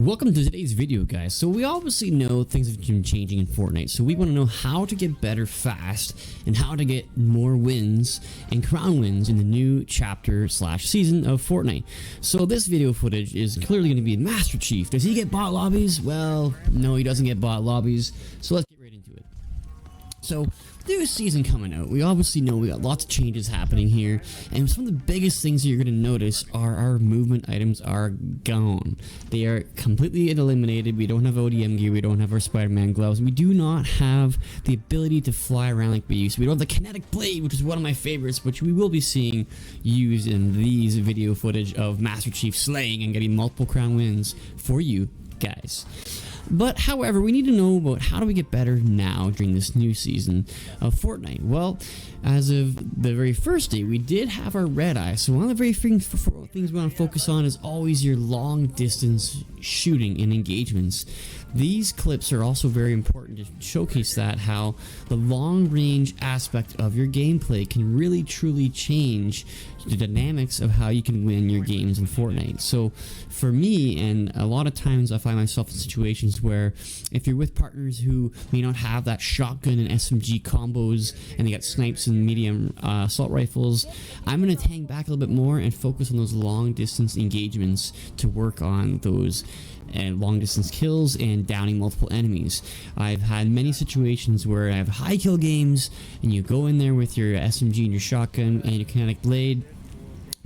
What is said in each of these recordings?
Welcome to today's video, guys. So we obviously know things have been changing in Fortnite, so we want to know how to get better fast and how to get more wins and crown wins in the new chapter / season of Fortnite. So this video footage is clearly going to be Master Chief. Does he get bot lobbies? Well, no, he doesn't get bot lobbies. So let's get right into it. So new season coming out, we obviously know we got lots of changes happening here, and some of the biggest things that you're going to notice are our movement items are gone. They are completely eliminated. We don't have ODM gear, we don't have our Spider-Man gloves, we do not have the ability to fly around like we used to. We don't have the kinetic blade, which is one of my favorites, which we will be seeing used in these video footage of Master Chief slaying and getting multiple crown wins for you guys. But however, we need to know about how do we get better now during this new season of Fortnite. Well, as of the very first day, we did have our red eye. So one of the very things we want to focus on is always your long distance shooting and engagements. These clips are also very important to showcase that how the long range aspect of your gameplay can really truly change the dynamics of how you can win your games in Fortnite. So for me, and a lot of times I find myself in situations where if you're with partners who may not have that shotgun and SMG combos and they got snipes and medium assault rifles, I'm going to hang back a little bit more and focus on those long distance engagements to work on those and long distance kills and downing multiple enemies. I've had many situations where I have high kill games and you go in there with your SMG and your shotgun and your kinetic blade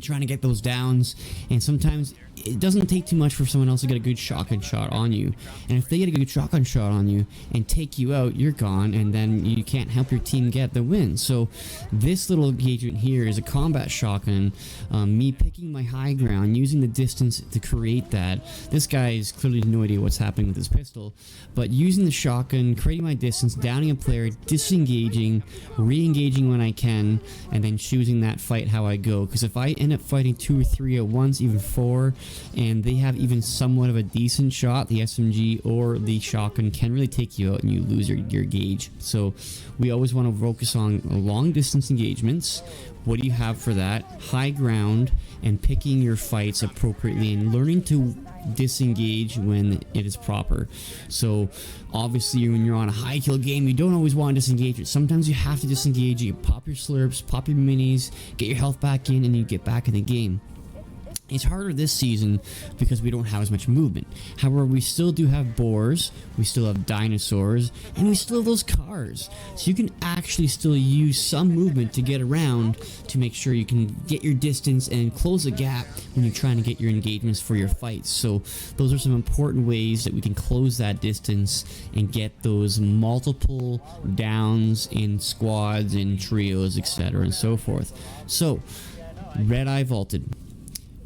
trying to get those downs, and sometimes it doesn't take too much for someone else to get a good shotgun shot on you, and if they get a good shotgun shot on you and take you out, you're gone, and then you can't help your team get the win. So this little engagement here is a combat shotgun, me picking my high ground, using the distance to create that. This guy is clearly no idea what's happening with his pistol, but using the shotgun, creating my distance, downing a player, disengaging, re-engaging when I can, and then choosing that fight how I go. Because if I end up fighting 2 or 3 at once, even 4, and they have even somewhat of a decent shot, the SMG or the shotgun can really take you out and you lose your gauge. So we always want to focus on long distance engagements. What do you have for that? High ground, and picking your fights appropriately and learning to disengage when it is proper. So obviously when you're on a high kill game, you don't always want to disengage it. Sometimes you have to disengage. You pop your slurps, pop your minis, get your health back in, and you get back in the game. It's harder this season because we don't have as much movement. However, we still do have boars, we still have dinosaurs, and we still have those cars. So you can actually still use some movement to get around to make sure you can get your distance and close a gap when you're trying to get your engagements for your fights. So those are some important ways that we can close that distance and get those multiple downs in squads and trios, etc. and so forth. So, red eye vaulted.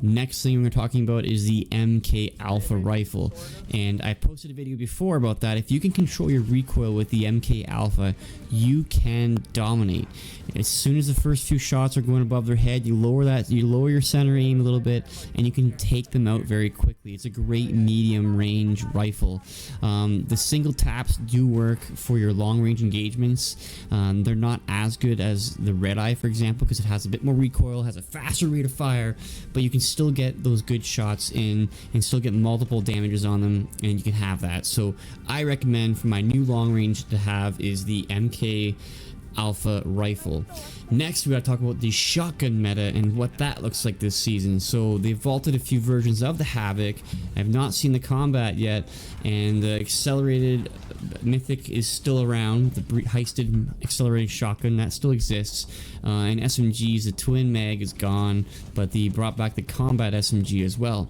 Next thing we're talking about is the MK Alpha rifle, and I posted a video before about that. If you can control your recoil with the MK Alpha, you can dominate. As soon as the first few shots are going above their head, you lower your center aim a little bit, and you can take them out very quickly. It's a great medium range rifle. The single taps do work for your long range engagements. They're not as good as the red eye, for example, because it has a bit more recoil, has a faster rate of fire, but you can still get those good shots in and still get multiple damages on them, and you can have that. So I recommend for my new long range to have is the MK Alpha rifle. Next, we got to talk about the shotgun meta and what that looks like this season. So they vaulted a few versions of the Havoc. I have not seen the combat yet, and the accelerated mythic is still around. The heisted accelerated shotgun that still exists, and SMGs, the twin mag is gone, but they brought back the combat SMG as well.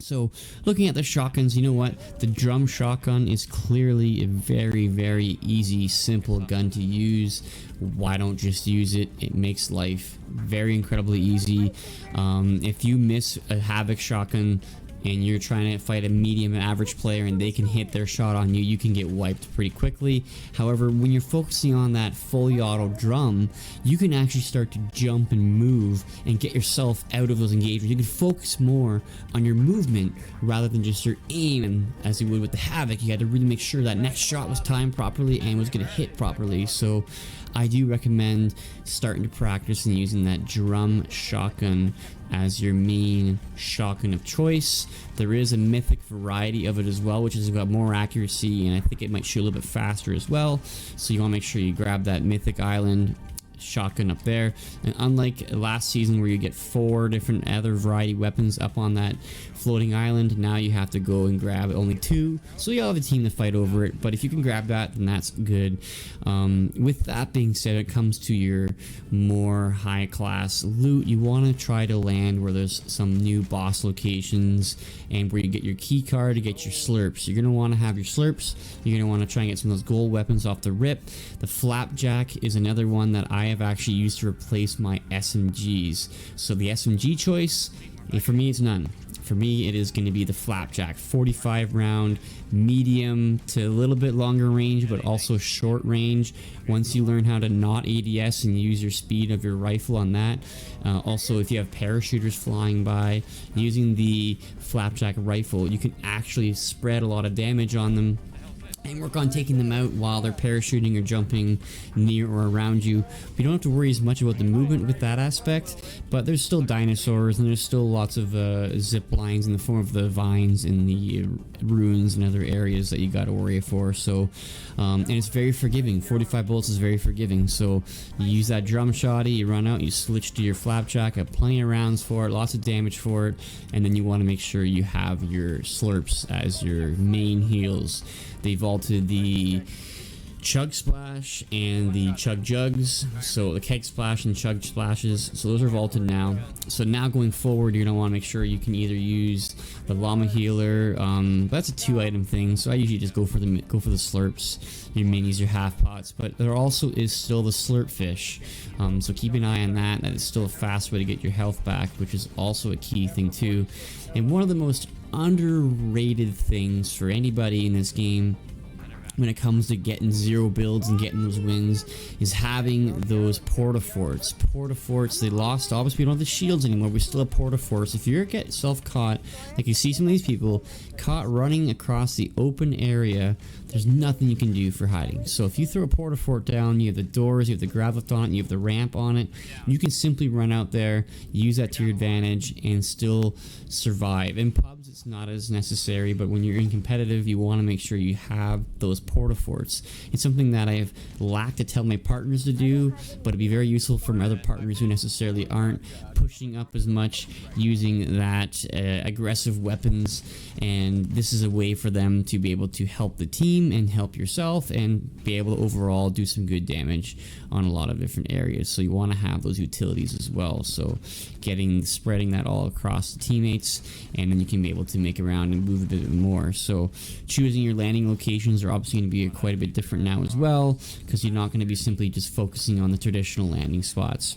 So looking at the shotguns, you know what? The drum shotgun is clearly a very, very easy, simple gun to use. Why don't just use it? It makes life very incredibly easy. If you miss a Havoc shotgun and you're trying to fight a medium and average player and they can hit their shot on you, you can get wiped pretty quickly. However, when you're focusing on that fully auto drum, you can actually start to jump and move and get yourself out of those engagements. You can focus more on your movement rather than just your aim, and as you would with the Havoc, you had to really make sure that next shot was timed properly and was going to hit properly. So I do recommend starting to practice and using that drum shotgun as your main shotgun of choice. There is a mythic variety of it as well, which has got more accuracy, and I think it might shoot a little bit faster as well. So you want to make sure you grab that mythic island shotgun up there. And unlike last season where you get 4 different other variety weapons up on that floating island, now you have to go and grab only 2, so you'll have a team to fight over it. But if you can grab that, then that's good. With that being said, it comes to your more high class loot. You want to try to land where there's some new boss locations and where you get your key card to get your slurps. You're going to want to have your slurps. You're going to want to try and get some of those gold weapons off the rip. The FlapJack is another one that I have actually used to replace my SMGs. So the SMG choice, for me, it's none. For me, it is going to be the FlapJack, 45 round, medium to a little bit longer range, but also short range. Once you learn how to not ADS and use your speed of your rifle on that. Also, if you have parachuters flying by, using the FlapJack rifle, you can actually spread a lot of damage on them and work on taking them out while they're parachuting or jumping near or around you. You don't have to worry as much about the movement with that aspect, but there's still dinosaurs and there's still lots of zip lines in the form of the vines in the ruins and other areas that you got to worry for. So and it's very forgiving. 45 bullets is very forgiving, so you use that drum shotty, you run out, you switch to your FlapJack, have plenty of rounds for it, lots of damage for it, and then you want to make sure you have your slurps as your main heals. They vaulted the Chug Splash and the Chug Jugs, so the Keg Splash and Chug Splashes, so those are vaulted now. So now going forward, you're going to want to make sure you can either use the Llama Healer, that's a 2-item thing, so I usually just go for the slurps, your minis, your half pots, but there also is still the slurp fish, so keep an eye on that. That is still a fast way to get your health back, which is also a key thing too. And one of the most underrated things for anybody in this game when it comes to getting 0 builds and getting those wins is having those porta-forts. Porta-forts, they lost, obviously we don't have the shields anymore, we still have porta-forts. If you get yourself caught, like you see some of these people caught running across the open area, there's nothing you can do for hiding. So if you throw a porta-fort down, you have the doors, you have the grab lift on it, you have the ramp on it, you can simply run out there, use that to your advantage, and still survive. In pubs, it's not as necessary, but when you're in competitive, you want to make sure you have those porta-forts. It's something that I've lacked to tell my partners to do, but it'd be very useful for my other partners who necessarily aren't pushing up as much, using that aggressive weapons, and this is a way for them to be able to help the team and help yourself and be able to overall do some good damage on a lot of different areas. So you want to have those utilities as well, so spreading that all across the teammates, and then you can be able to make around and move a bit more. So choosing your landing locations are obviously going to be quite a bit different now as well, because you're not going to be simply just focusing on the traditional landing spots.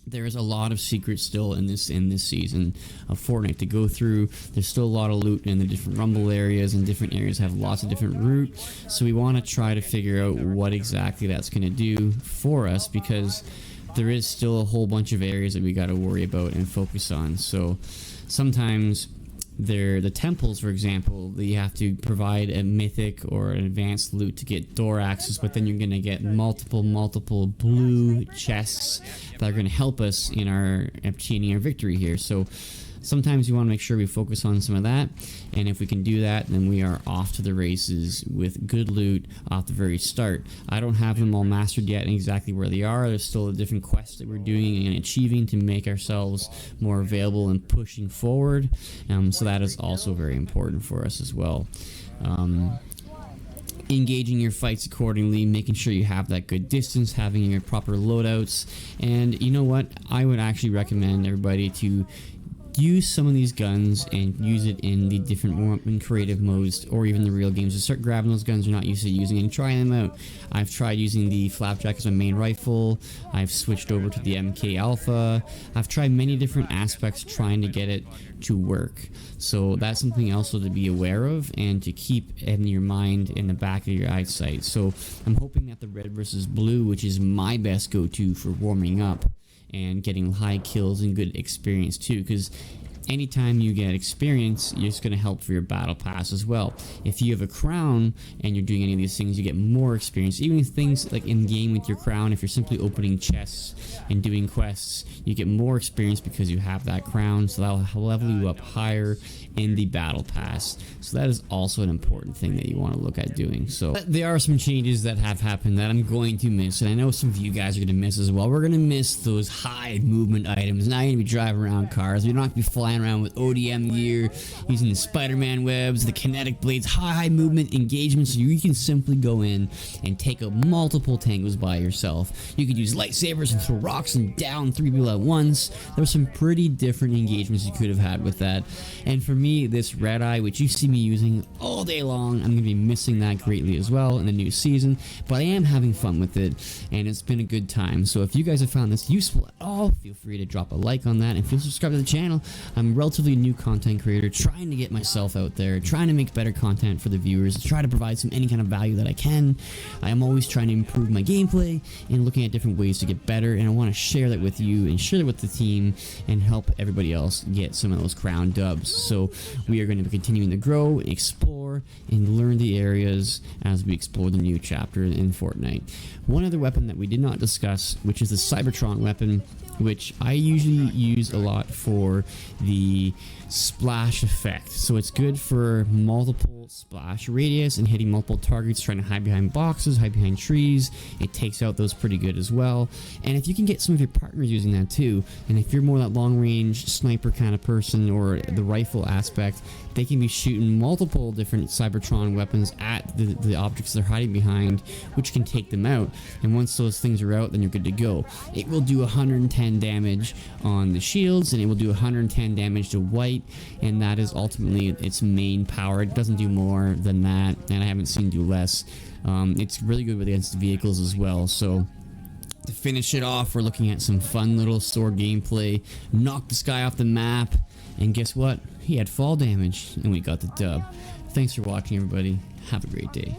There's a lot of secrets still in this season of Fortnite to go through. There's still a lot of loot in the different rumble areas, and different areas have lots of different route. So we want to try to figure out what exactly that's going to do for us, because there is still a whole bunch of areas that we got to worry about and focus on. So sometimes the temples, for example, you have to provide a mythic or an advanced loot to get door access, but then you're going to get multiple blue chests that are going to help us in our obtaining our victory here. So sometimes you want to make sure we focus on some of that, and if we can do that, then we are off to the races with good loot off the very start. I don't have them all mastered yet and exactly where they are. There's still a different quests that we're doing and achieving to make ourselves more available and pushing forward, so that is also very important for us as well. Engaging your fights accordingly, making sure you have that good distance, having your proper loadouts, and you know what, I would actually recommend everybody to use some of these guns and use it in the different more creative modes, or even the real games. Just start grabbing those guns you're not used to using and trying them out. I've tried using the FlapJack as my main rifle. I've switched over to the MK Alpha. I've tried many different aspects trying to get it to work. So that's something also to be aware of and to keep in your mind, in the back of your eyesight. So I'm hoping that the red versus blue, which is my best go-to for warming up and getting high kills and good experience too, because anytime you get experience, it's going to help for your battle pass as well. If you have a crown and you're doing any of these things, you get more experience. Even things like in game with your crown, if you're simply opening chests and doing quests, you get more experience because you have that crown, so that'll level you up higher in the battle pass. So that is also an important thing that you want to look at doing. So there are some changes that have happened that I'm going to miss, and I know some of you guys are going to miss as well. We're going to miss those high movement items. Now you're going to be driving around cars. You're not going to be flying around with ODM gear, using the Spider-Man webs, the kinetic blades, high movement engagements. So you can simply go in and take out multiple tangos by yourself. You could use lightsabers and throw rocks and down 3 people at once. There's some pretty different engagements you could have had with that. And for me, this red eye, which you see me using all day long, I'm going to be missing that greatly as well in the new season. But I am having fun with it, and it's been a good time. So if you guys have found this useful at all, feel free to drop a like on that, and feel subscribe to the channel. I'm a relatively new content creator, trying to get myself out there, trying to make better content for the viewers, try to provide any kind of value that I can. I am always trying to improve my gameplay and looking at different ways to get better, and I want to share that with you and share that with the team and help everybody else get some of those crown dubs. So we are going to be continuing to grow, explore, and learn the areas as we explore the new chapter in Fortnite. One other weapon that we did not discuss, which is the Cybertron weapon, which I usually use a lot for the splash effect. So it's good for multiple splash radius and hitting multiple targets, trying to hide behind boxes, hide behind trees. It takes out those pretty good as well. And if you can get some of your partners using that too, and if you're more that long range sniper kind of person or the rifle aspect, they can be shooting multiple different Cybertron weapons at the objects they're hiding behind, which can take them out. And once those things are out, then you're good to go. It will do 110 damage on the shields, and it will do 110 damage to white, and that is ultimately its main power. It doesn't do more than that, and I haven't seen do less. It's really good against vehicles as well. So to finish it off, we're looking at some fun little sword gameplay. Knock this guy off the map, and guess what? He had fall damage, and we got the dub. Thanks for watching, everybody. Have a great day.